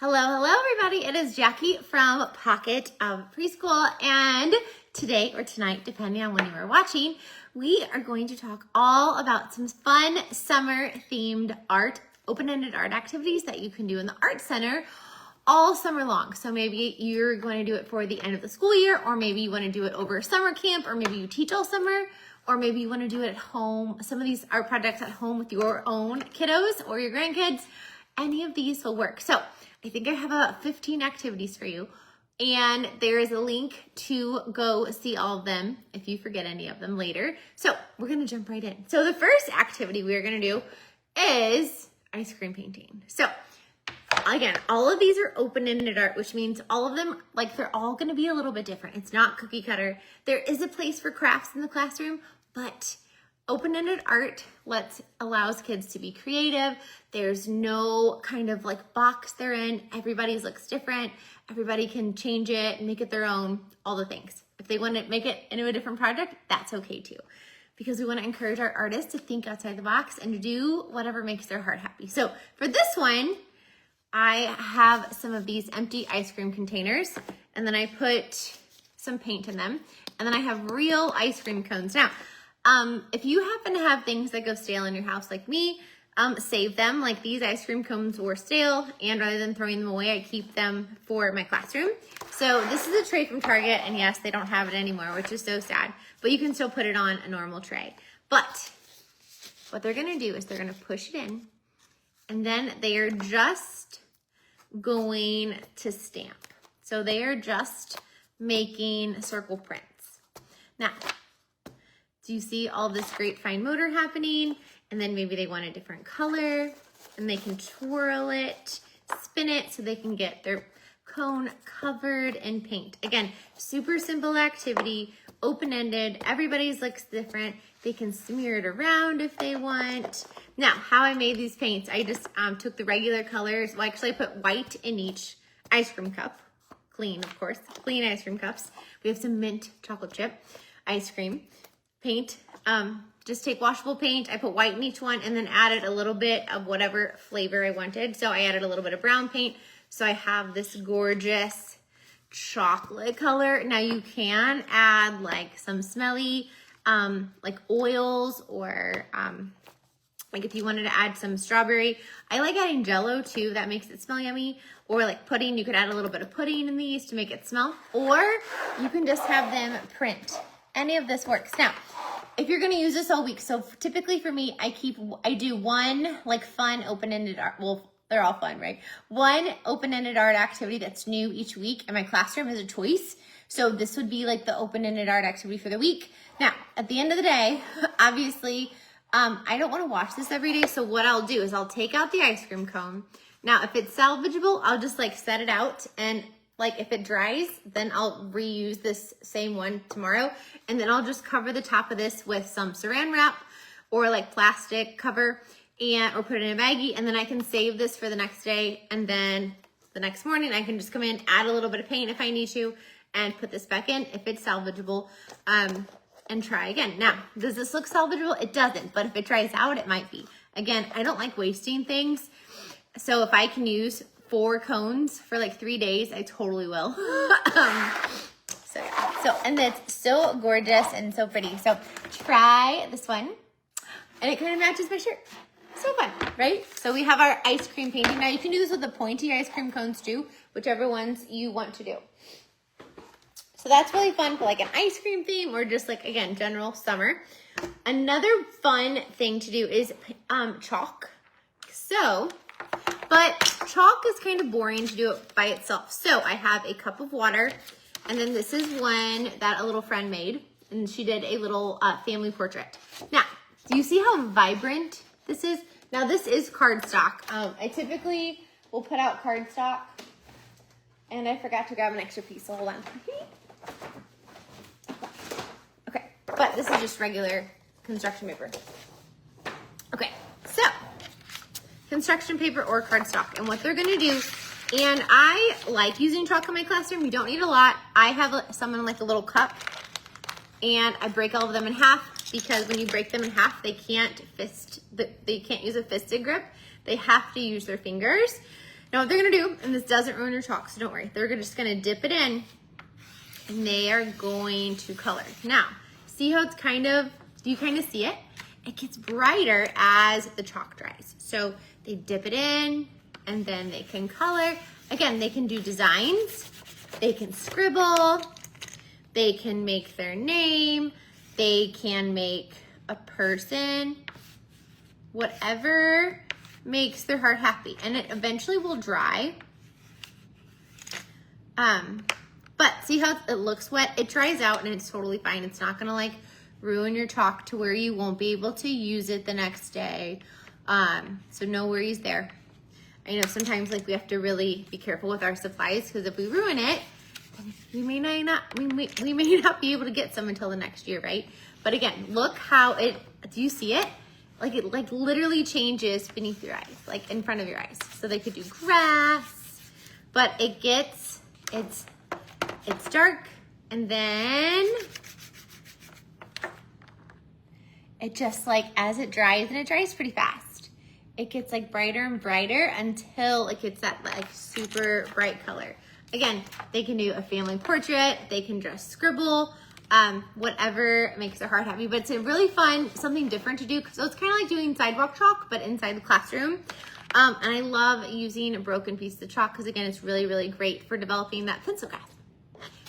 Hello everybody. It is Jackie from Pocket of Preschool, and today or tonight, depending on when you are watching, we are going to talk all about some fun summer themed art, open-ended art activities that you can do in the Art Center all summer long. So maybe you're going to do it for the end of the school year, or maybe you want to do it over summer camp, or maybe you teach all summer, or maybe you want to do it at home, some of these art projects at home with your own kiddos or your grandkids. Any of these will work. So I think I have about 15 activities for you, and there is a link to go see all of them if you forget any of them later. So we're gonna jump right in. So the first activity we're gonna do is ice cream painting. So again, all of these are open-ended art, which means all of them, like, they're all gonna be a little bit different. It's not cookie cutter. There is a place for crafts in the classroom, but open-ended art allows kids to be creative. There's no kind of like box they're in. Everybody's looks different. Everybody can change it and make it their own, all the things. If they want to make it into a different project, that's okay too. Because we want to encourage our artists to think outside the box and to do whatever makes their heart happy. So for this one, I have some of these empty ice cream containers, and then I put some paint in them, and then I have real ice cream cones. Now, if you happen to have things that go stale in your house like me, save them. Like these ice cream cones were stale, and rather than throwing them away, I keep them for my classroom. So this is a tray from Target, and yes, they don't have it anymore, which is so sad, but you can still put it on a normal tray. But what they're gonna do is they're gonna push it in, and then they are just going to stamp. So they are just making circle prints. Now, do you see all this great fine motor happening? And then maybe they want a different color, and they can twirl it, spin it, so they can get their cone covered in paint. Again, super simple activity, open-ended, everybody's looks different. They can smear it around if they want. Now, how I made these paints, I just took the regular colors. Well, actually I put white in each ice cream cup. Clean, of course, clean ice cream cups. We have some mint chocolate chip ice cream. Paint, just take washable paint. I put white in each one and then added a little bit of whatever flavor I wanted. So I added a little bit of brown paint. So I have this gorgeous chocolate color. Now you can add like some smelly, like oils, or like if you wanted to add some strawberry. I like adding Jell-O too, that makes it smell yummy. Or like pudding, you could add a little bit of pudding in these to make it smell. Or you can just have them print. Any of this works. Now, if you're gonna use this all week, so typically for me, I do one like fun open-ended art, well, they're all fun, right? One open-ended art activity that's new each week in my classroom as a choice. So this would be like the open-ended art activity for the week. Now, at the end of the day, obviously, I don't wanna wash this every day, so what I'll do is I'll take out the ice cream cone. Now, if it's salvageable, I'll just like set it out, and like if it dries, then I'll reuse this same one tomorrow, and then I'll just cover the top of this with some saran wrap or like plastic cover, or put it in a baggie, and then I can save this for the next day, and then the next morning I can just come in, add a little bit of paint if I need to, and put this back in if it's salvageable, and try again. Now, does this look salvageable? It doesn't, but if it dries out, it might be. Again, I don't like wasting things, so if I can use 4 cones for like 3 days, I totally will. So yeah, and it's so gorgeous and so pretty. So try this one, and it kind of matches my shirt. So fun, right? So we have our ice cream painting. Now you can do this with the pointy ice cream cones too, whichever ones you want to do. So that's really fun for like an ice cream theme, or just like, again, general summer. Another fun thing to do is chalk. But chalk is kind of boring to do it by itself. So I have a cup of water, and then this is one that a little friend made, and she did a little family portrait. Now, do you see how vibrant this is? Now this is cardstock. I typically will put out cardstock, and I forgot to grab an extra piece, so hold on. Okay, but this is just regular construction paper. Okay, so construction paper or cardstock, and what they're gonna do, and I like using chalk in my classroom. You don't need a lot. I have some in like a little cup, and I break all of them in half, because when you break them in half, they can't use a fisted grip. They have to use their fingers. Now what they're gonna do, and this doesn't ruin your chalk, so don't worry, they're just gonna dip it in and they are going to color. Now, see how it's kind of, do you kind of see it? It gets brighter as the chalk dries. So they dip it in and then they can color. Again, they can do designs, they can scribble, they can make their name, they can make a person, whatever makes their heart happy. And it eventually will dry. But see how it looks wet? It dries out and it's totally fine. It's not gonna like ruin your chalk to where you won't be able to use it the next day. So no worries there. I know sometimes like we have to really be careful with our supplies because if we ruin it, then we may not be able to get some until the next year, right? But again, look how it, do you see it? Like it like literally changes beneath your eyes, like in front of your eyes. So they could do grass, but it gets, it's dark and then it just like, as it dries, and it dries pretty fast, it gets like brighter and brighter until it gets that like super bright color. Again, they can do a family portrait, they can just scribble, whatever makes their heart happy, but it's a really fun, something different to do. So it's kind of like doing sidewalk chalk, but inside the classroom. And I love using a broken piece of chalk because again, it's really, really great for developing that pencil graph.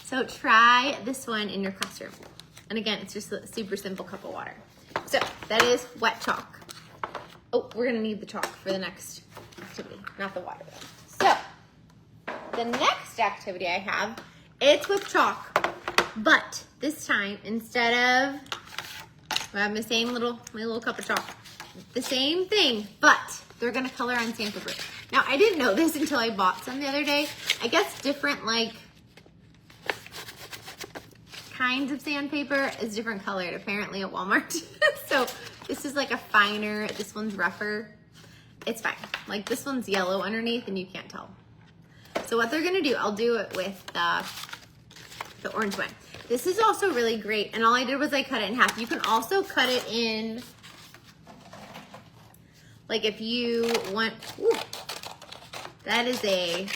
So try this one in your classroom. And again, it's just a super simple cup of water. So that is wet chalk. Oh, we're gonna need the chalk for the next activity, not the water though. So the next activity I have, it's with chalk, but this time instead of, I have my little cup of chalk, the same thing, but they're gonna color on sandpaper. Now I didn't know this until I bought some the other day. I guess different like kinds of sandpaper is different colored apparently at Walmart. So this is like a finer, this one's rougher. It's fine. Like this one's yellow underneath and you can't tell. So what they're gonna do, I'll do it with the orange one. This is also really great, and all I did was I cut it in half. You can also cut it in, like if you want, ooh, that is a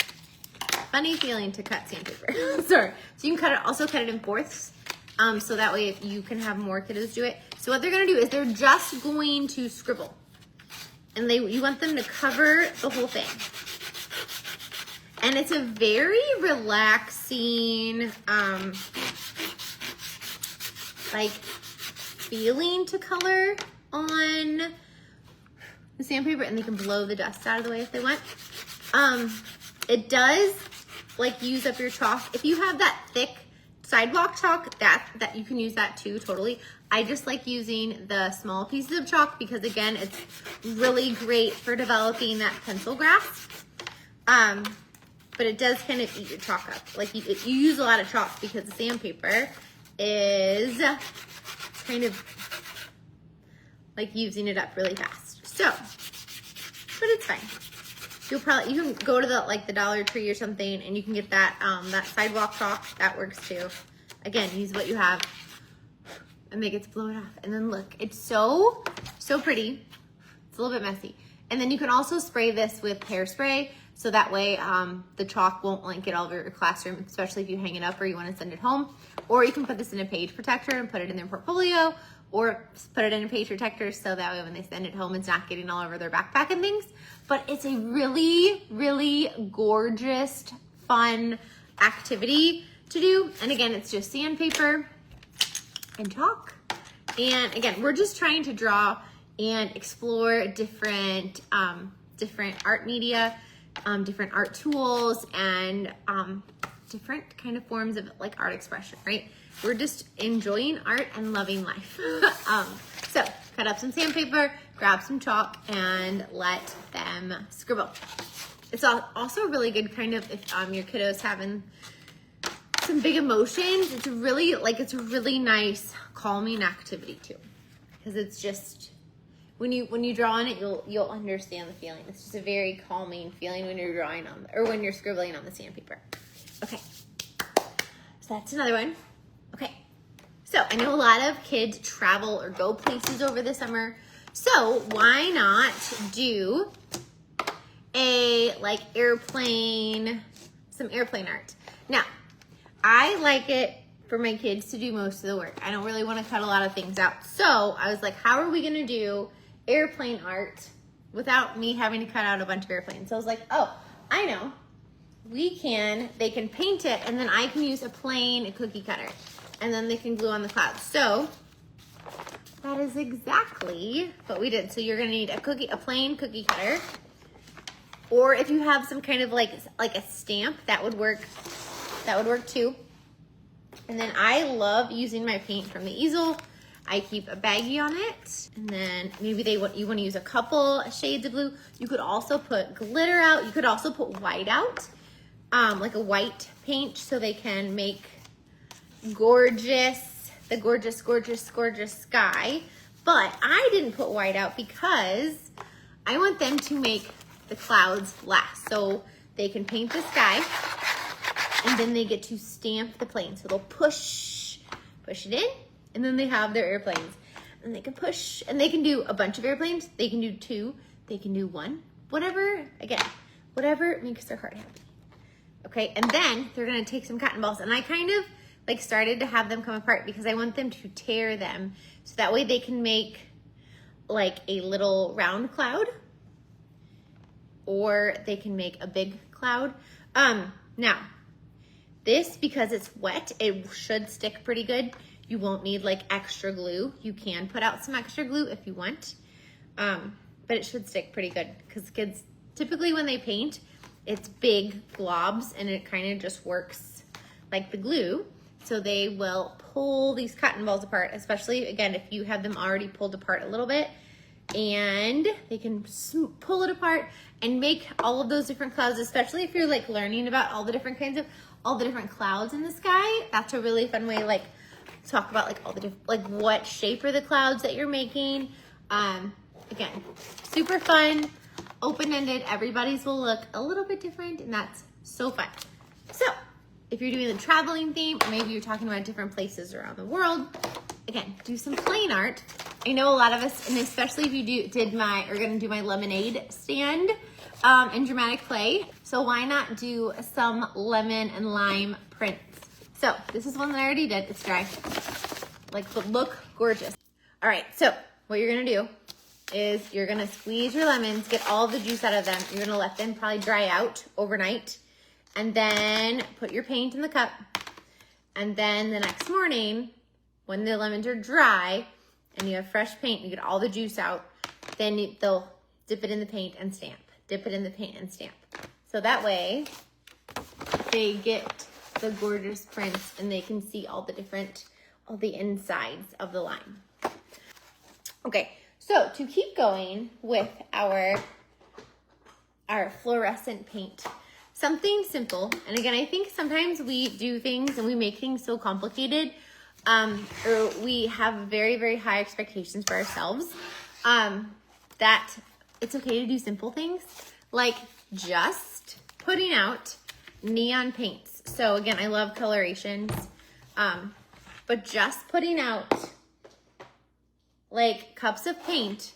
funny feeling to cut sandpaper. Sorry. So you can also cut it in fourths, so that way if you can have more kiddos do it. So what they're gonna do is they're just going to scribble, and you want them to cover the whole thing. And it's a very relaxing, like feeling to color on the sandpaper, and they can blow the dust out of the way if they want. It does like use up your chalk. If you have that thick sidewalk chalk, that you can use that too, totally. I just like using the small pieces of chalk because again, it's really great for developing that pencil grasp. But it does kind of eat your chalk up. Like you use a lot of chalk because the sandpaper is kind of like using it up really fast. So, but it's fine. You can go to the Dollar Tree or something and you can get that that sidewalk chalk. That works too. Again, use what you have and make it blow it off. And then look, it's so pretty. It's a little bit messy. And then you can also spray this with hairspray, so that way the chalk won't like get all over your classroom, especially if you hang it up or you want to send it home. Or you can put this in a page protector and put it in their portfolio, or put it in a page protector so that way when they send it home, it's not getting all over their backpack and things. But it's a really, really gorgeous, fun activity to do. And again, it's just sandpaper and chalk. And again, we're just trying to draw and explore different art media, different art tools, and different kind of forms of like art expression, right? We're just enjoying art and loving life. So cut up some sandpaper, grab some chalk, and let them scribble. It's also really good kind of if your kiddo's having some big emotions. It's a really nice calming activity too, because it's just, when you draw on it, you'll understand the feeling. It's just a very calming feeling when you're drawing on, or when you're scribbling on the sandpaper. Okay, so that's another one. Okay, so I know a lot of kids travel or go places over the summer, so why not do a like airplane, some airplane art. Now, I like it for my kids to do most of the work. I don't really want to cut a lot of things out. So I was like, how are we going to do airplane art without me having to cut out a bunch of airplanes? So I was like, oh, I know. They can paint it, and then I can use a plain cookie cutter, and then they can glue on the clouds. So that is exactly what we did. So you're gonna need a plain cookie cutter, or if you have some kind of like a stamp, that would work too. And then I love using my paint from the easel. I keep a baggie on it, and then maybe you want to use a couple shades of blue. You could also put glitter out. You could also put white out, like a white paint, so they can make the gorgeous, gorgeous, gorgeous sky. But I didn't put white out because I want them to make the clouds last. So they can paint the sky, and then they get to stamp the plane. So they'll push it in, and then they have their airplanes. And they can push, and they can do a bunch of airplanes. They can do 2, they can do 1, whatever makes their heart happy. Okay, and then they're gonna take some cotton balls, and I kind of like started to have them come apart because I want them to tear them, so that way they can make like a little round cloud, or they can make a big cloud. Now, this, because it's wet, it should stick pretty good. You won't need like extra glue. You can put out some extra glue if you want, but it should stick pretty good because kids, typically when they paint, it's big globs and it kind of just works like the glue. So they will pull these cotton balls apart, especially again, if you have them already pulled apart a little bit, and they can pull it apart and make all of those different clouds, especially if you're like learning about all the different clouds in the sky. That's a really fun way, like talk about like all the different, like what shape are the clouds that you're making. Again, super fun, open-ended. Everybody's will look a little bit different, and that's so fun. So if you're doing the traveling theme, or maybe you're talking about different places around the world, again, do some plain art. I know a lot of us, and especially if you are gonna do my lemonade stand in dramatic play. So why not do some lemon and lime prints? So this is one that I already did. It's dry, but look gorgeous. All right, so what you're gonna do is you're gonna squeeze your lemons, get all the juice out of them. You're gonna let them probably dry out overnight, and then put your paint in the cup. And then the next morning, when the lemons are dry and you have fresh paint, you get all the juice out, then they'll dip it in the paint and stamp. Dip it in the paint and stamp. So that way they get the gorgeous prints and they can see all the insides of the lime. Okay, so to keep going with our fluorescent paint, something simple. And again, I think sometimes we do things and we make things so complicated, or we have very, very high expectations for ourselves, that it's okay to do simple things, like just putting out neon paints. So again, I love colorations, but just putting out like cups of paint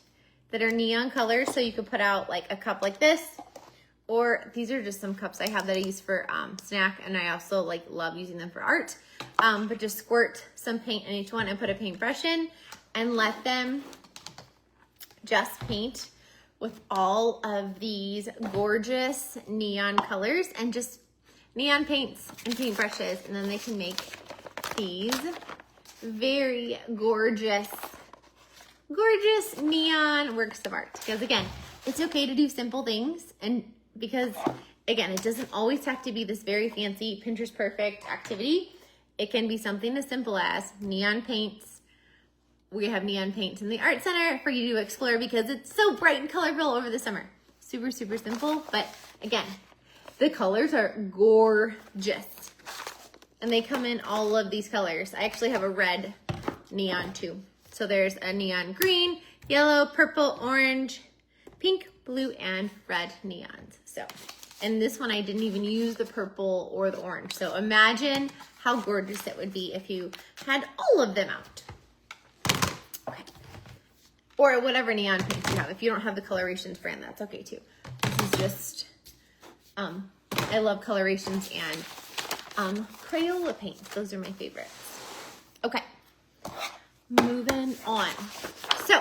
that are neon colors. So you could put out like a cup like this, or these are just some cups I have that I use for snack, and I also like love using them for art. But just squirt some paint in each one and put a paintbrush in and let them just paint with all of these gorgeous neon colors, and just neon paints and paintbrushes, and then they can make these very gorgeous neon works of art. Because again, it's okay to do simple things, and because again, it doesn't always have to be this very fancy Pinterest perfect activity. It can be something as simple as neon paints. We have neon paints in the art center for you to explore because it's so bright and colorful over the summer. Super, super simple, but again, the colors are gorgeous. And they come in all of these colors. I actually have a red neon too. So there's a neon green, yellow, purple, orange, pink, blue, and red neons. So, and this one I didn't even use the purple or the orange. So imagine how gorgeous it would be if you had all of them out. Okay. Or whatever neon paints you have. If you don't have the Colorations brand, that's okay too. This is just, I love colorations and Crayola paint. Those are my favorites. Okay, moving on. So,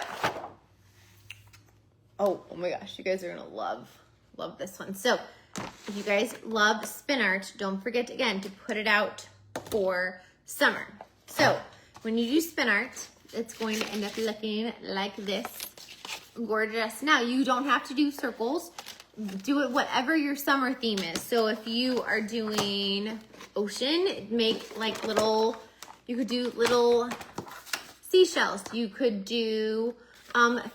oh my gosh, you guys are gonna love this one. So, if you guys love spin art, don't forget again to put it out for summer. So, when you do spin art, it's going to end up looking like this. Gorgeous. Now, you don't have to do circles. Do it whatever your summer theme is. So if you are doing ocean, make like little, you could do little seashells. You could do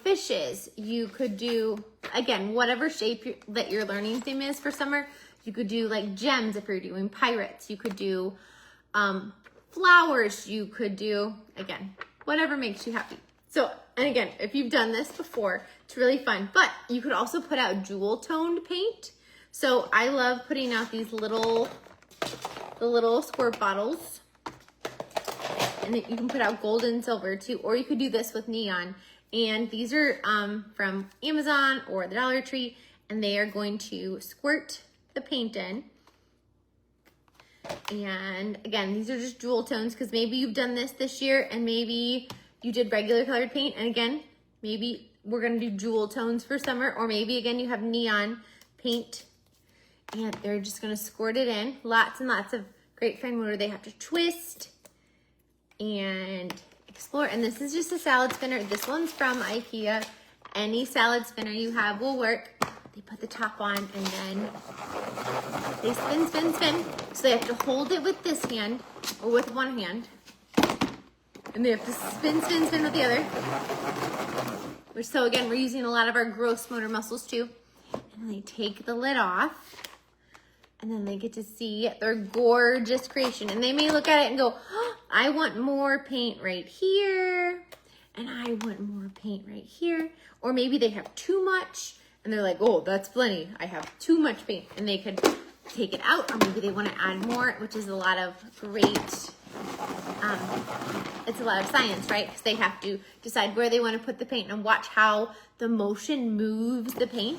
fishes. You could do, again, whatever shape that your learning theme is for summer. You could do like gems if you're doing pirates. You could do flowers. You could do, again, whatever makes you happy. So, and again, if you've done this before, it's really fun. But you could also put out jewel toned paint. So I love putting out these the little squirt bottles. And you can put out gold and silver too, or you could do this with neon. And these are from Amazon or the Dollar Tree, and they are going to squirt the paint in. And again, these are just jewel tones because maybe you've done this year and maybe you did regular colored paint, and again, maybe we're gonna do jewel tones for summer, or maybe again you have neon paint and they're just gonna squirt it in. Lots and lots of great fine motor. They have to twist and explore. And this is just a salad spinner. This one's from IKEA. Any salad spinner you have will work. They put the top on and then they spin, spin, spin. So they have to hold it with this hand or with one hand. And they have to spin, spin, spin with the other. So again, we're using a lot of our gross motor muscles too. And then they take the lid off. And then they get to see their gorgeous creation. And they may look at it and go, oh, I want more paint right here. And I want more paint right here. Or maybe they have too much. And they're like, oh, that's plenty. I have too much paint. And they could take it out. Or maybe they want to add more, which is a lot of great... it's a lot of science, right? Because they have to decide where they want to put the paint and watch how the motion moves the paint.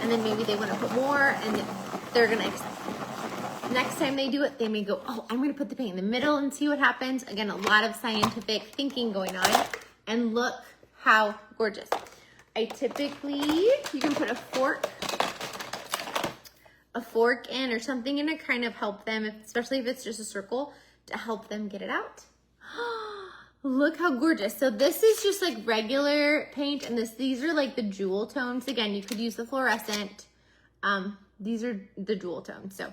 And then maybe they want to put more, and they're going to, next time they do it, they may go, oh, I'm going to put the paint in the middle and see what happens. Again, a lot of scientific thinking going on. And look how gorgeous. I typically, you can put a fork in or something in to kind of help them, especially if it's just a circle, to help them get it out. Look how gorgeous. So this is just like regular paint, and these are like the jewel tones. Again, you could use the fluorescent. These are the jewel tones. So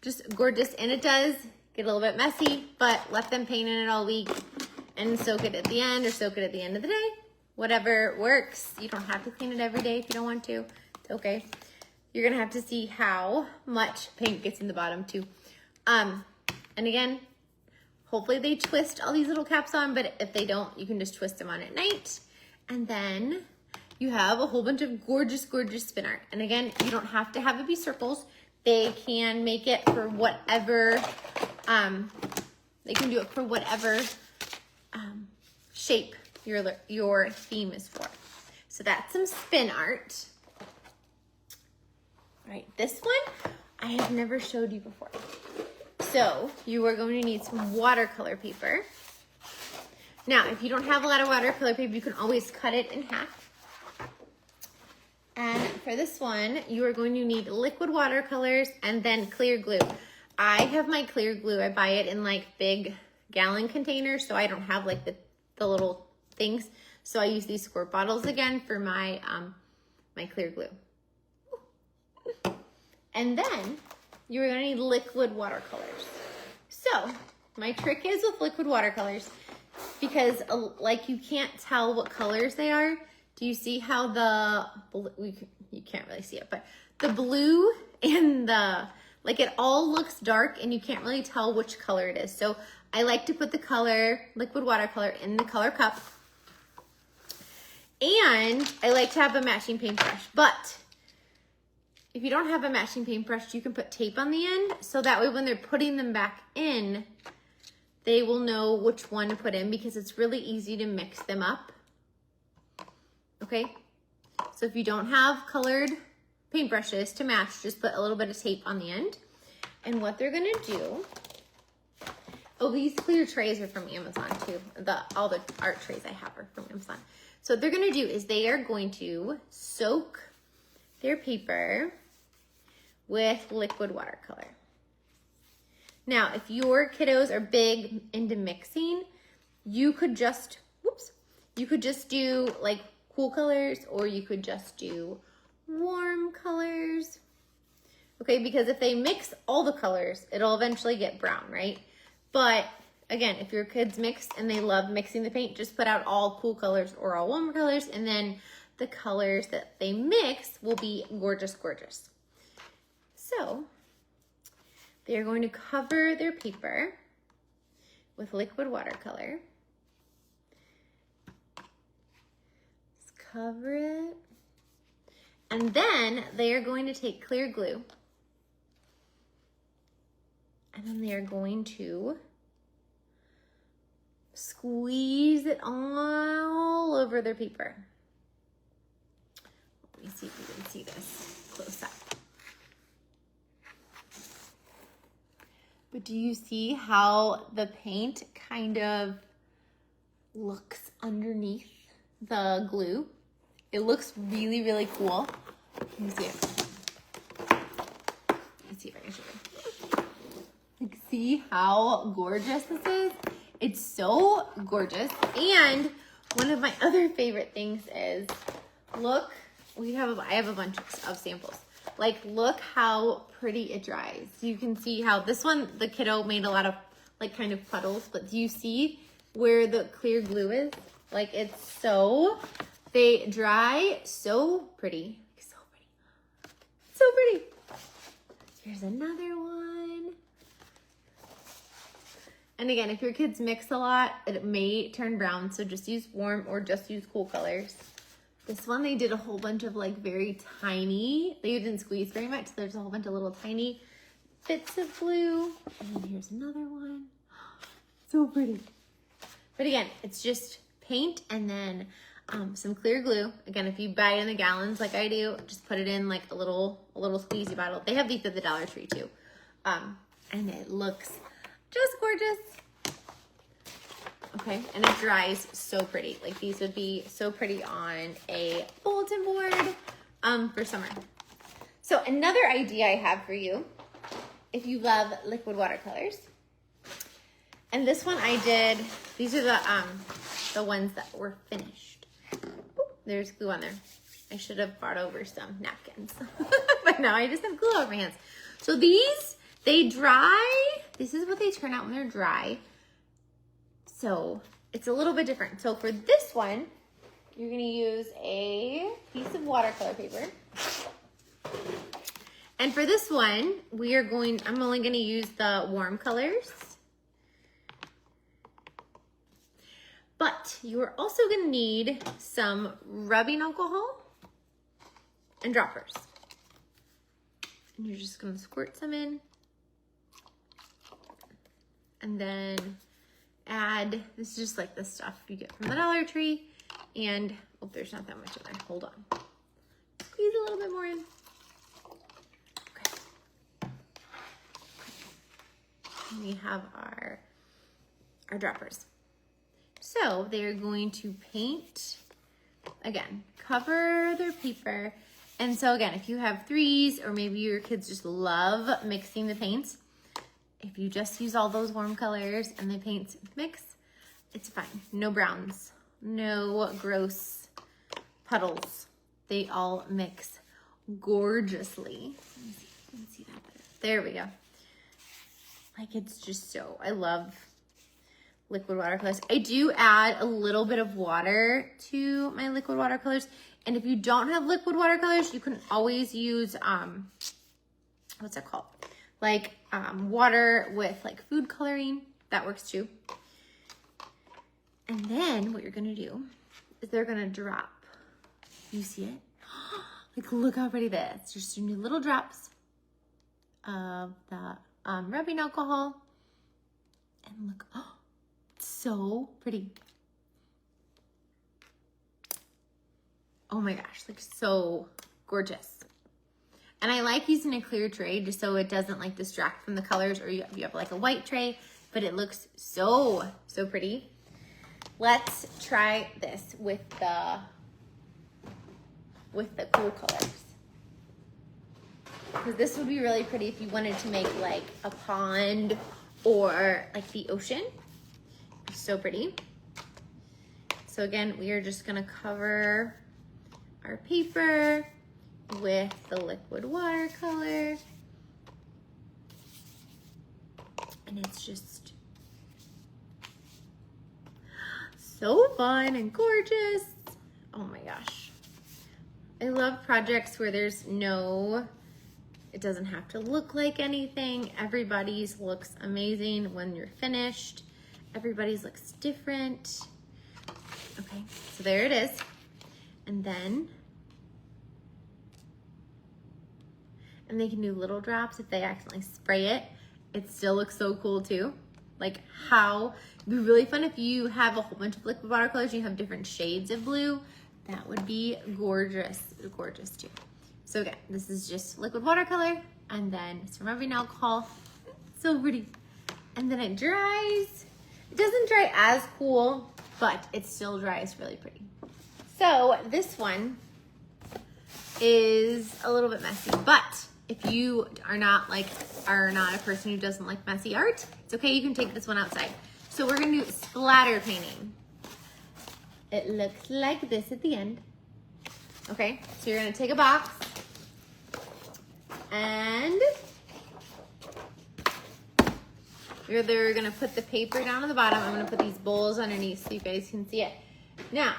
just gorgeous. And it does get a little bit messy, but let them paint in it all week and soak it at the end or soak it at the end of the day. Whatever works. You don't have to clean it every day if you don't want to. It's okay. You're gonna have to see how much paint gets in the bottom too. And again, hopefully they twist all these little caps on, but if they don't, you can just twist them on at night. And then you have a whole bunch of gorgeous, gorgeous spin art. And again, you don't have to have it be circles. They can make it for whatever, they can do it for whatever shape your theme is for. So that's some spin art. All right, this one I have never showed you before. So you are going to need some watercolor paper. Now, if you don't have a lot of watercolor paper, you can always cut it in half. And for this one, you are going to need liquid watercolors and then clear glue. I have my clear glue. I buy it in like big gallon containers, so I don't have like the little things. So I use these squirt bottles again for my my clear glue. And then you're gonna need liquid watercolors. So my trick is with liquid watercolors, because like you can't tell what colors they are. Do you see how you can't really see it, but the blue and like it all looks dark and you can't really tell which color it is. So I like to put the liquid watercolor in the color cup. And I like to have a matching paintbrush, but if you don't have a matching paintbrush, you can put tape on the end, so that way when they're putting them back in, they will know which one to put in, because it's really easy to mix them up. Okay, So if you don't have colored paintbrushes to match, just put a little bit of tape on the end. And what they're gonna do, oh, these clear trays are from Amazon too. All the art trays I have are from Amazon. So what they're gonna do is they are going to soak their paper with liquid watercolor. Now, if your kiddos are big into mixing, you could just, do like cool colors, or you could just do warm colors. Okay, because if they mix all the colors, it'll eventually get brown, right? But again, if your kids mix and they love mixing the paint, just put out all cool colors or all warm colors, and then the colors that they mix will be gorgeous, gorgeous. So they're going to cover their paper with liquid watercolor. Just cover it. And then they are going to take clear glue. And then they are going to squeeze it all over their paper. Let me see if you can see this close up. But do you see how the paint kind of looks underneath the glue? It looks really, really cool. Let me see it. Let me see if I can show you. Like, see how gorgeous this is? It's so gorgeous. And one of my other favorite things is, look, I have a bunch of samples. Like, look how pretty it dries. You can see how this one, the kiddo made a lot of like kind of puddles, but do you see where the clear glue is? Like, they dry so pretty. So pretty. So pretty. Here's another one. And again, if your kids mix a lot, it may turn brown, so just use warm or just use cool colors. This one, they did a whole bunch of like very tiny, they didn't squeeze very much, so there's a whole bunch of little tiny bits of glue. And then here's another one. So pretty. But again, it's just paint and then some clear glue. Again, if you buy it in the gallons like I do, just put it in like a little squeezy bottle. They have these at the Dollar Tree too. And it looks just gorgeous. Okay, and it dries so pretty. Like, these would be so pretty on a bulletin board for summer. So another idea I have for you, if you love liquid watercolors, and this one I did, these are the ones that were finished. Ooh, there's glue on there. I should have brought over some napkins, but now I just have glue over my hands. So these, they dry. This is what they turn out when they're dry. So it's a little bit different. So for this one, you're gonna use a piece of watercolor paper. And for this one, I'm only gonna use the warm colors. But you are also gonna need some rubbing alcohol and droppers. And you're just gonna squirt some in. And then add, this is just like the stuff you get from the Dollar Tree. And, oh, there's not that much in there. Hold on. Squeeze a little bit more in. Okay. And we have our droppers. So they're going to paint, again, cover their paper. And so again, if you have threes, or maybe your kids just love mixing the paints, if you just use all those warm colors and the paints mix, it's fine. No browns, no gross puddles. They all mix gorgeously. Let me see that better. There we go. Like, it's just so, I love liquid watercolors. I do add a little bit of water to my liquid watercolors. And if you don't have liquid watercolors, you can always use, what's that called? Like water with like food coloring. That works too. And then what you're gonna do is they're gonna drop. You see it? Like, look how pretty that is. Just your little drops of the rubbing alcohol. And look, oh, it's so pretty. Oh my gosh, like so gorgeous. And I like using a clear tray just so it doesn't like distract from the colors, or you have like a white tray, but it looks so pretty. Let's try this with the cool colors. Because this would be really pretty if you wanted to make like a pond or like the ocean. So pretty. So again, we are just gonna cover our paper with the liquid watercolor. And it's just so fun and gorgeous. Oh my gosh. I love projects where there's it doesn't have to look like anything. Everybody's looks amazing when you're finished. Everybody's looks different. Okay, so there it is. And they can do little drops if they accidentally spray it. It still looks so cool too. Like it'd be really fun if you have a whole bunch of liquid watercolors, you have different shades of blue. That would be gorgeous too. So again, this is just liquid watercolor, and then it's from Art and Alcohol. So pretty. And then it dries. It doesn't dry as cool, but it still dries really pretty. So this one is a little bit messy, but if you are not a person who doesn't like messy art, it's okay, you can take this one outside. So we're gonna do splatter painting. It looks like this at the end. Okay, so you're gonna take a box and you're either gonna put the paper down on the bottom. I'm gonna put these bowls underneath so you guys can see it. Now,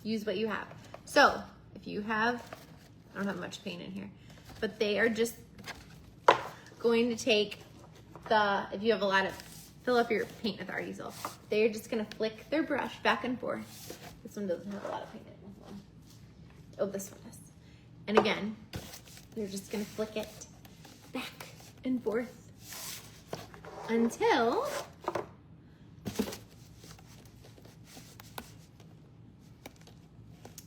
use what you have. So if you have, I don't have much paint in here, but they are just going to take if you have a lot of, fill up your paint with art easel. They're just gonna flick their brush back and forth. This one doesn't have a lot of paint in it. Oh, this one does. And again, you're just gonna flick it back and forth until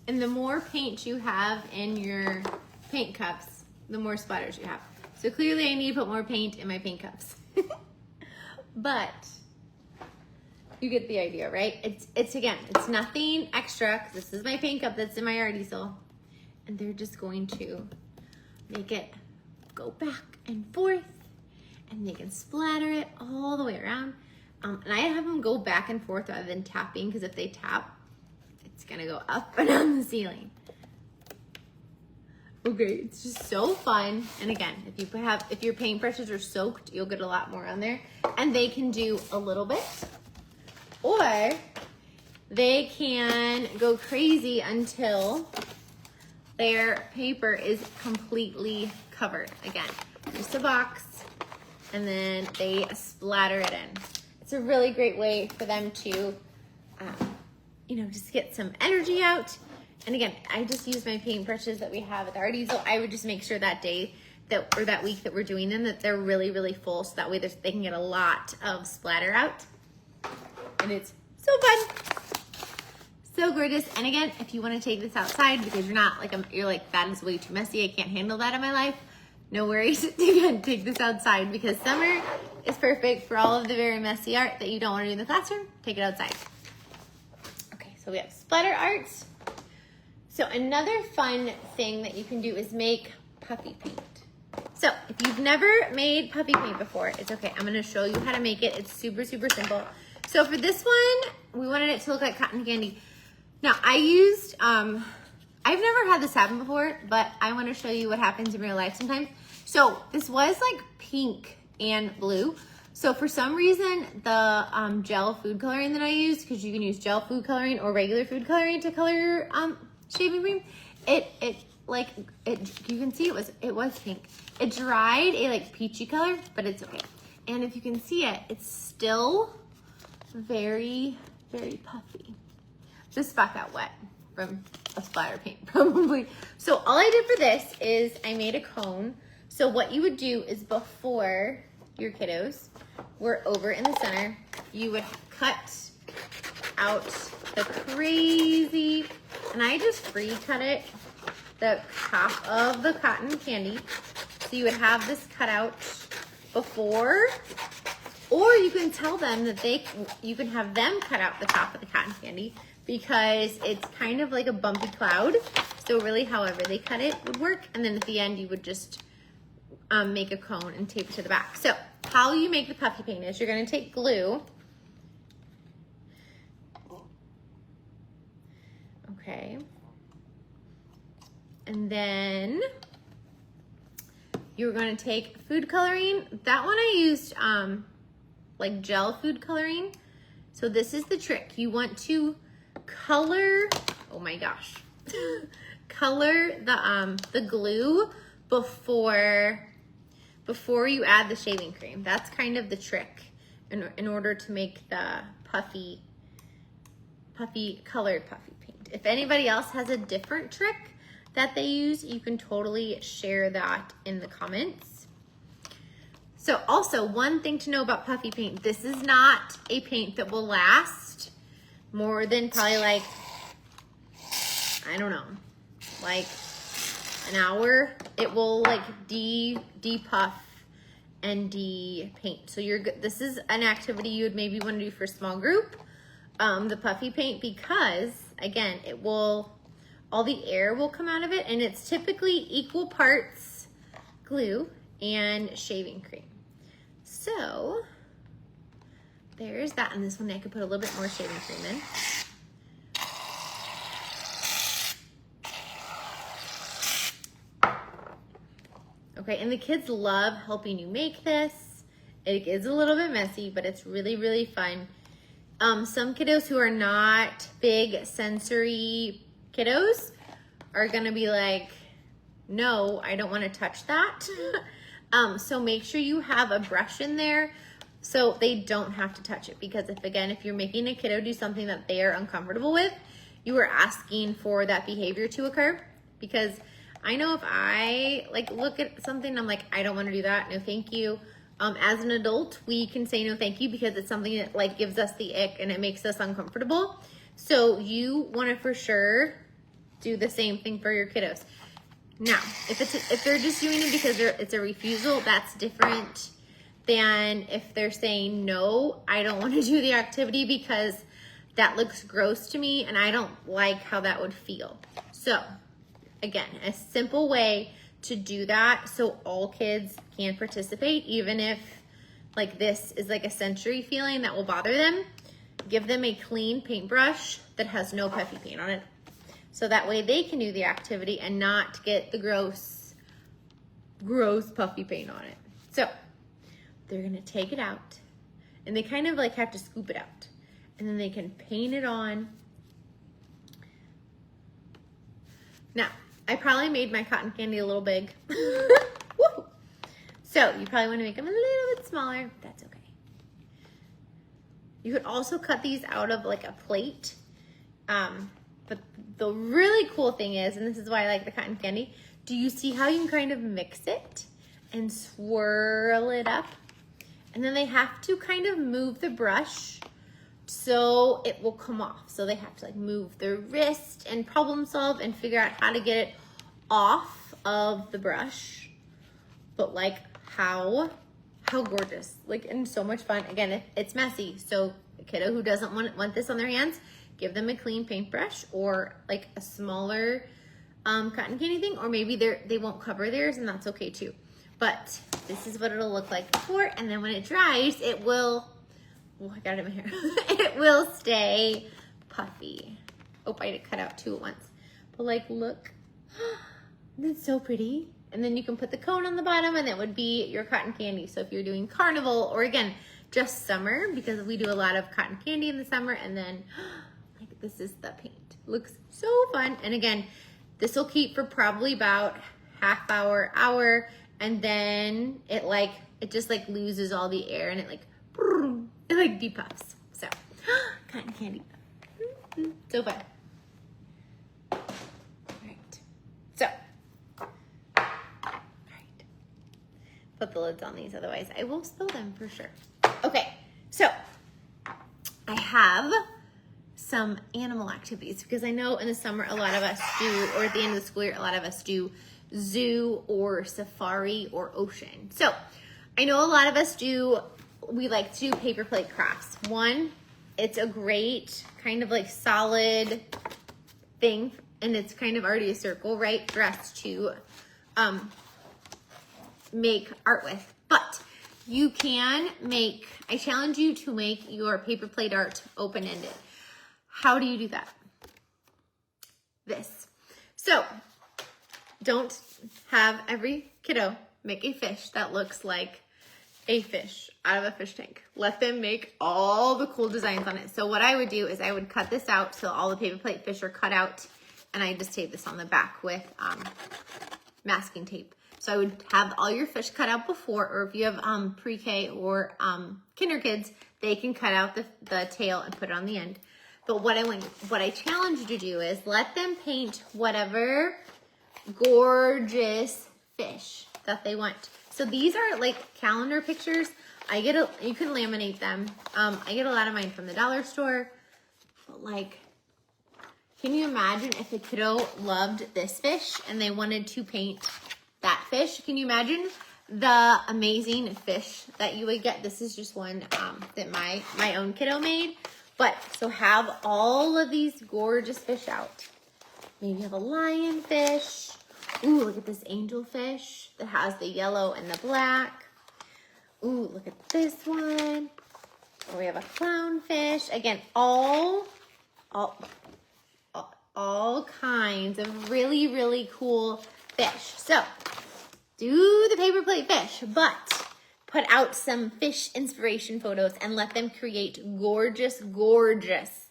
and the more paint you have in your paint cups, the more splatters you have. So clearly I need to put more paint in my paint cups. But you get the idea, right? It's nothing extra, because this is my paint cup that's in my art easel. And they're just going to make it go back and forth, and they can splatter it all the way around. And I have them go back and forth rather than tapping, because if they tap, it's gonna go up and down the ceiling. Okay, it's just so fun. And again, if your paintbrushes are soaked, you'll get a lot more on there. And they can do a little bit, or they can go crazy until their paper is completely covered. Again, just a box, and then they splatter it in. It's a really great way for them to, just get some energy out. And again, I just use my paintbrushes that we have at the art easel. I would just make sure that day or that week that we're doing them, that they're really, really full, so that way they can get a lot of splatter out. And it's so fun. So gorgeous. And again, if you want to take this outside because you're like, that is way too messy, I can't handle that in my life, no worries. Again, take this outside, because summer is perfect for all of the very messy art that you don't want to do in the classroom. Take it outside. Okay, so we have splatter art. So another fun thing that you can do is make puffy paint. So if you've never made puffy paint before, it's okay. I'm gonna show you how to make it. It's super, super simple. So for this one, we wanted it to look like cotton candy. Now I used, I've never had this happen before, but I wanna show you what happens in real life sometimes. So this was like pink and blue. So for some reason, the gel food coloring that I used, because you can use gel food coloring or regular food coloring to color your shaving cream, you can see it was pink. It dried a like peachy color, but it's okay. And if you can see it, it's still very, very puffy. This spot got wet from a splatter paint, probably. So all I did for this is I made a cone. So what you would do is, before your kiddos were over in the center, you would cut out the crazy And I just free cut it, the top of the cotton candy. So you would have this cut out before, or you can tell them that you can have them cut out the top of the cotton candy because it's kind of like a bumpy cloud. So really however they cut it would work. And then at the end you would just make a cone and tape it to the back. So how you make the puffy paint is you're gonna take glue. Okay. And then you're gonna take food coloring. That one I used like gel food coloring. So this is the trick. You want to color, oh my gosh, color the glue before you add the shaving cream. That's kind of the trick in order to make the colored puffy paint. If anybody else has a different trick that they use, you can totally share that in the comments. So also one thing to know about puffy paint, this is not a paint that will last more than probably like, I don't know, like an hour. It will like de-puff and de-paint. So this is an activity you would maybe want to do for a small group, the puffy paint, because again, all the air will come out of it, and it's typically equal parts glue and shaving cream. So there's that, and this one I could put a little bit more shaving cream in. Okay, and the kids love helping you make this. It is a little bit messy, but it's really, really fun. Some kiddos who are not big sensory kiddos are gonna be like, no, I don't wanna touch that. So make sure you have a brush in there so they don't have to touch it, because if you're making a kiddo do something that they are uncomfortable with, you are asking for that behavior to occur. Because I know if I like look at something, I'm like, I don't wanna do that, no thank you. As an adult, we can say no thank you because it's something that like gives us the ick and it makes us uncomfortable. So you wanna for sure do the same thing for your kiddos. Now, if they're just doing it because it's a refusal, that's different than if they're saying, no, I don't want to do the activity because that looks gross to me and I don't like how that would feel. So again, a simple way to do that so all kids can participate, even if like this is like a sensory feeling that will bother them, give them a clean paintbrush that has no puffy paint on it. So that way they can do the activity and not get the gross puffy paint on it. So they're gonna take it out and they kind of like have to scoop it out, and then they can paint it on. Now, I probably made my cotton candy a little big. Woo! So you probably wanna make them a little bit smaller. That's okay. You could also cut these out of like a plate. But the really cool thing is, and this is why I like the cotton candy, do you see how you can kind of mix it and swirl it up? And then they have to kind of move the brush so it will come off. So they have to like move their wrist and problem solve and figure out how to get it off of the brush. But like how gorgeous, like, and so much fun. Again, it's messy. So a kiddo who doesn't want this on their hands, give them a clean paintbrush or like a smaller cotton candy thing, or maybe they won't cover theirs, and that's okay too. But this is what it'll look like before, and then when it dries, it will, oh, I got it in my hair. It will stay puffy. Oh, I had it cut out two at once. But like, look, that's so pretty. And then you can put the cone on the bottom, and that would be your cotton candy. So if you're doing carnival, or again, just summer, because we do a lot of cotton candy in the summer, and then like this is the paint. Looks so fun. And again, this will keep for probably about half hour, and then it just like loses all the air and it like depuffs. So cotton candy, so fun. All right, so all right, put the lids on these, otherwise I will spill them for sure. Okay, so I have some animal activities, because I know in the summer a lot of us do, or at the end of the school year, a lot of us do zoo or safari or ocean. So I know a lot of us we like to do paper plate crafts. One, it's a great kind of like solid thing, and it's kind of already a circle, right, for us to make art with. But you can make, I challenge you to make your paper plate art open-ended. How do you do that? This. So don't have every kiddo make a fish that looks like a fish out of a fish tank. Let them make all the cool designs on it. So what I would do is I would cut this out so all the paper plate fish are cut out, and I just tape this on the back with masking tape. So I would have all your fish cut out before, or if you have pre-K or kinder kids, they can cut out the tail and put it on the end. But what I challenge you to do is let them paint whatever gorgeous fish that they want. So these are like calendar pictures. You can laminate them. I get a lot of mine from the dollar store. But like, can you imagine if a kiddo loved this fish and they wanted to paint that fish? Can you imagine the amazing fish that you would get? This is just one that my own kiddo made. But so have all of these gorgeous fish out. Maybe you have a lionfish. Ooh, look at this angelfish that has the yellow and the black. Ooh, look at this one. Oh, we have a clownfish. Again, all kinds of really, really cool fish. So do the paper plate fish, but put out some fish inspiration photos and let them create gorgeous, gorgeous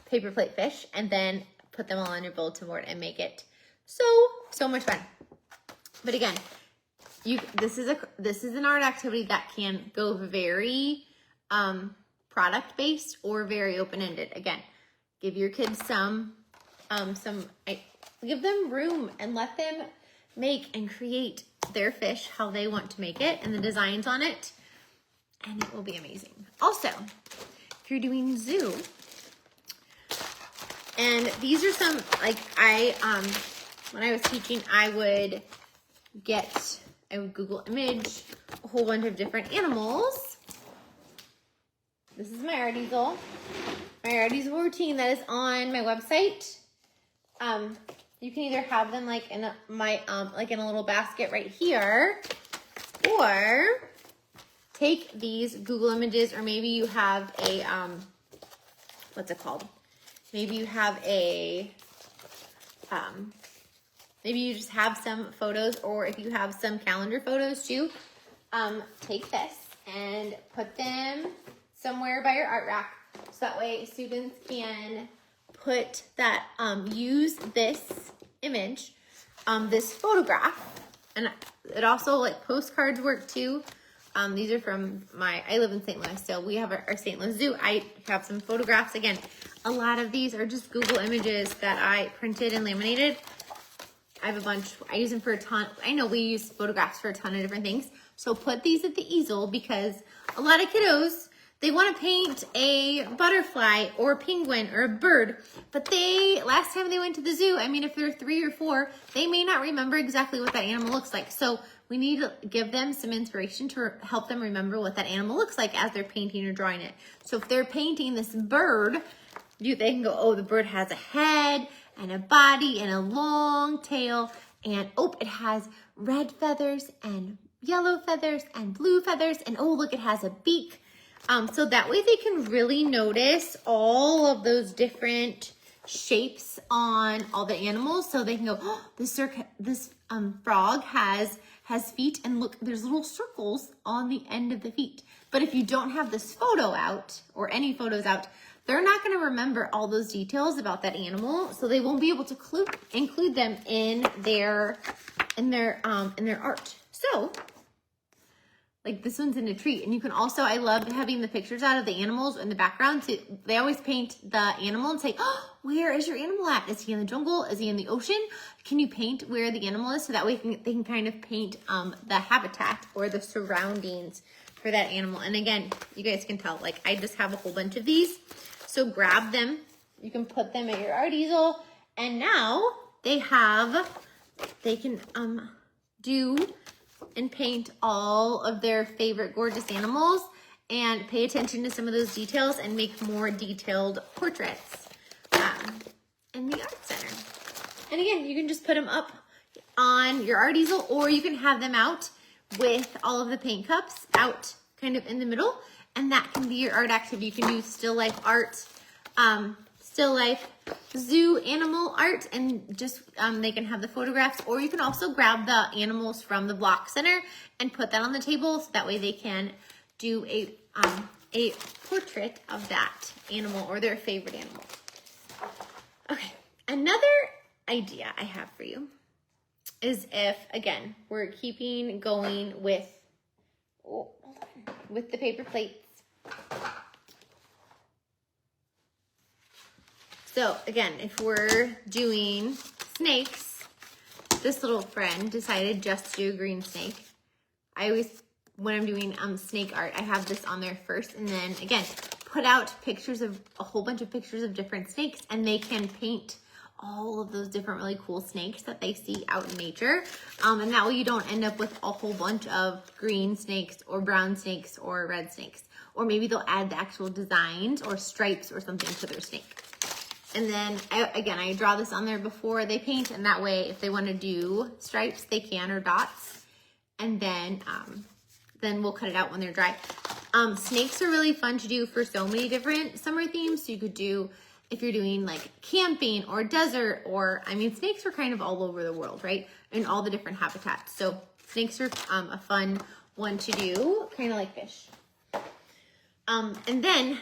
paper plate fish, and then put them all on your bulletin board and make it so much fun. But again, this is an art activity that can go very product based or very open-ended. Again, give your kids give them room and let them make and create their fish how they want to make it and the designs on it, and it will be amazing. Also, if you're doing zoo, and these are some, like when I was teaching, I would Google image a whole bunch of different animals. This is my art easel. My art easel routine that is on my website. You can either have them like in like in a little basket right here, or take these Google images, or maybe you have a what's it called? Maybe you have a maybe you just have some photos, or if you have some calendar photos too, take this and put them somewhere by your art rack, so that way students can put that, use this image, this photograph, and it also, like, postcards work too. These are from I live in St. Louis, so we have our St. Louis Zoo. I have some photographs. Again, a lot of these are just Google images that I printed and laminated. I have a bunch. I use them for a ton. I know we use photographs for a ton of different things. So put these at the easel, because a lot of kiddos, they want to paint a butterfly or a penguin or a bird, but last time they went to the zoo, I mean, if they're 3 or 4, they may not remember exactly what that animal looks like. So we need to give them some inspiration to help them remember what that animal looks like as they're painting or drawing it. So if they're painting this bird, they can go, oh, the bird has a head and a body and a long tail, and oh, it has red feathers and yellow feathers and blue feathers, and oh, look, it has a beak. So that way they can really notice all of those different shapes on all the animals. So they can go, oh, this frog has feet, and look, there's little circles on the end of the feet. But if you don't have this photo out, or any photos out, they're not going to remember all those details about that animal, so they won't be able to include them in their art. So, like, this one's in a tree, and you can also, I love having the pictures out of the animals in the background. So they always paint the animal and say, oh, where is your animal at? Is he in the jungle? Is he in the ocean? Can you paint where the animal is? So that way they can kind of paint the habitat or the surroundings for that animal. And again, you guys can tell, like, I just have a whole bunch of these. So grab them You can put them at your art easel, and now they can do and paint all of their favorite gorgeous animals and pay attention to some of those details and make more detailed portraits in the art center. And again, you can just put them up on your art easel, or you can have them out with all of the paint cups out kind of in the middle, and that can be your art activity. You can do still life art, still life zoo animal art, and just they can have the photographs, or you can also grab the animals from the block center and put that on the table, so that way they can do a portrait of that animal or their favorite animal. Okay, another idea I have for you is if, again, we're keeping going with the paper plates. So again, if we're doing snakes, this little friend decided just to do a green snake. I always, when I'm doing snake art, I have this on there first, and then again, put out pictures of a whole bunch of pictures of different snakes, and they can paint all of those different really cool snakes that they see out in nature. And that way you don't end up with a whole bunch of green snakes or brown snakes or red snakes. Or maybe they'll add the actual designs or stripes or something to their snake. And then, I draw this on there before they paint, and that way if they want to do stripes, they can, or dots. And then we'll cut it out when they're dry. Snakes are really fun to do for so many different summer themes. So you could do, if you're doing like camping or desert, or, I mean, snakes are kind of all over the world, right? In all the different habitats. So snakes are a fun one to do, kind of like fish. And then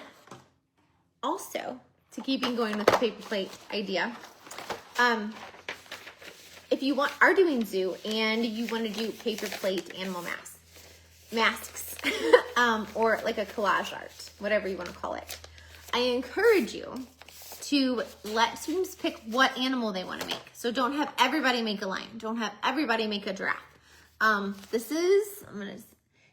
also, to keeping going with the paper plate idea, if you are doing zoo and you want to do paper plate animal masks, or like a collage art, whatever you want to call it, I encourage you to let students pick what animal they want to make. So don't have everybody make a lion. Don't have everybody make a giraffe.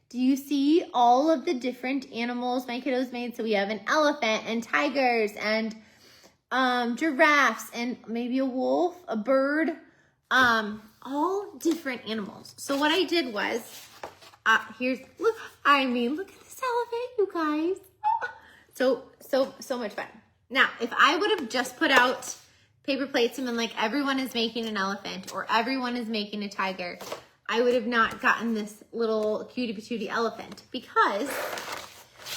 Do you see all of the different animals my kiddos made? So we have an elephant and tigers and giraffes and maybe a wolf, a bird, all different animals. So what I did was, look at this elephant, you guys. So much fun. Now, if I would have just put out paper plates and been like, everyone is making an elephant or everyone is making a tiger, I would have not gotten this little cutie patootie elephant, because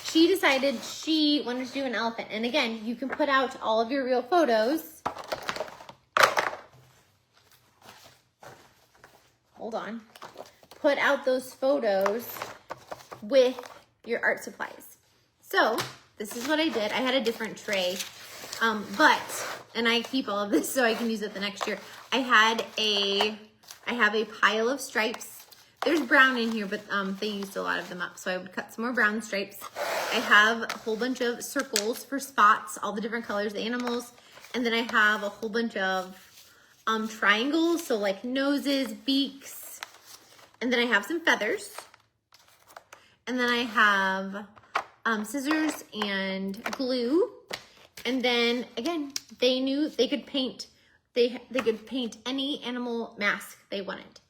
she decided she wanted to do an elephant. And again, you can put out all of your real photos. Hold on. Put out those photos with your art supplies. So this is what I did. I had a different tray, and I keep all of this so I can use it the next year. I have a pile of stripes. There's brown in here, but they used a lot of them up, so I would cut some more brown stripes. I have a whole bunch of circles for spots, all the different colors, the animals, and then I have a whole bunch of triangles, so like noses, beaks, and then I have some feathers, and then I have scissors and glue, and then again, they knew they could paint. They could paint any animal mask they wanted.